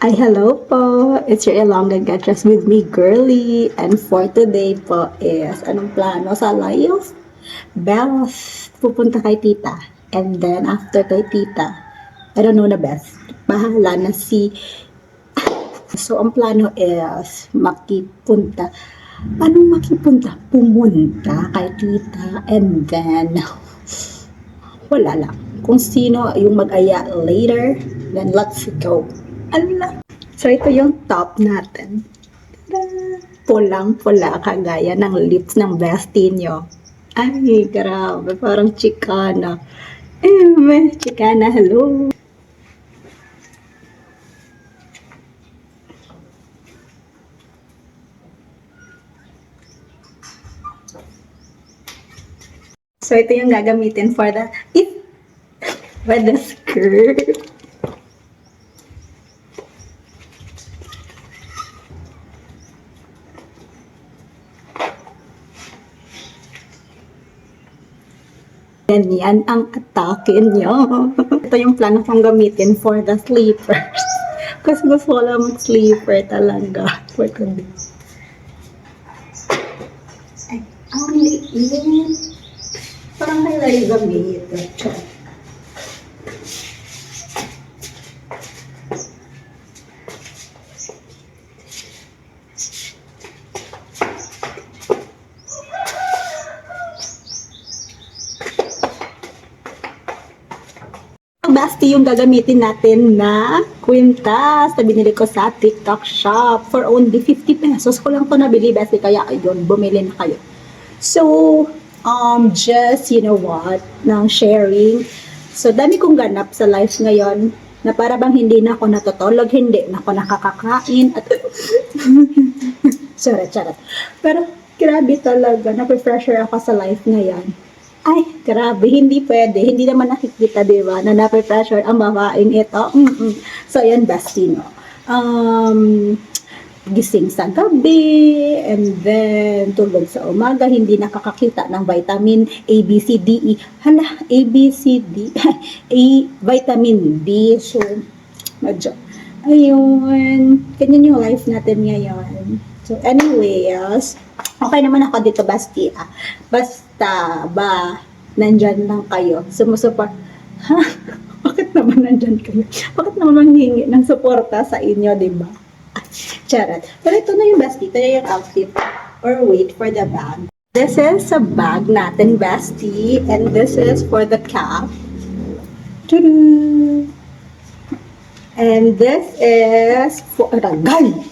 Ay, hello po! It's your Ilongga Gatrias with me, Girly. And for today po is, anong plano sa life? Bells, pupunta kay tita. And then, after kay tita, I don't know na best. Bahala na si... So, ang plano is, makipunta. Anong makipunta? Pumunta kay tita. And then, wala lang. Kung sino yung mag-aya later, then let's go. Ala. So, ito yung top natin. Pulang-pula, kagaya ng lips ng bestie nyo. Ay, grabe. Parang chikana. Chikana, hello. So, ito yung gagamitin for the skirt. Ganyan ang atake nyo. Ito yung plano kong gamitin for the sleepers. Kasi gusto ko lang mag-sleeper talaga for today. Ay, ang liit. Parang may gamit. Basti yung gagamitin natin na kwintas na binili ko sa TikTok shop for only 50 pesos ko lang to nabili, basti, kaya ayun, bumili na kayo. So, just, you know what, ng sharing. So, dami kong ganap sa life ngayon na para bang hindi na ako natutulog, hindi na ako nakakakain, at charot. Pero, grabe talaga, nape-pressure ako sa life ngayon. Ay, grabe, hindi pwede. Hindi naman nakikita, di ba, na nape-pressure ang babaeng ito. So, yan, bestie, no? Gising sa gabi, and then tulog sa umaga, hindi nakakakita ng vitamin A, B, C, D, E. Hala, A, B, C, D, vitamin D. So, medyo, ayun, ganyan yung life natin ngayon. So, anyway, yes, okay naman ako dito, bestie. Basta ba, nandyan lang kayo, sumusuport. Ha? Bakit naman nandyan kayo? Bakit naman manghingi ng suporta sa inyo, di ba? Charot. Pero ito na yung bestie, ito na yung outfit. Or wait for the bag. This is a bag natin, bestie. And this is for the cap. Tudu! And this is for ragal.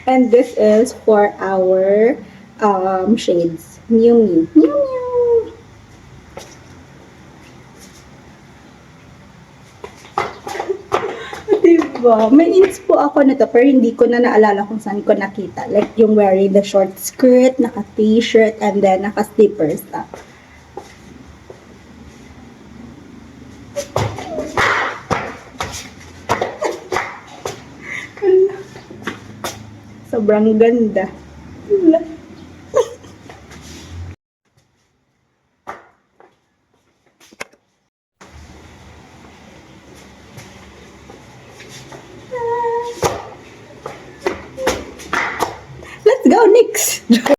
And this is for our shades. Mew. Diba? May inspo ako nito pero hindi ko na naalala kung saan ko nakita. Like yung wearing the short skirt, naka-t-shirt, and then naka-slippers. Sobrang ganda. Let's go, Nix!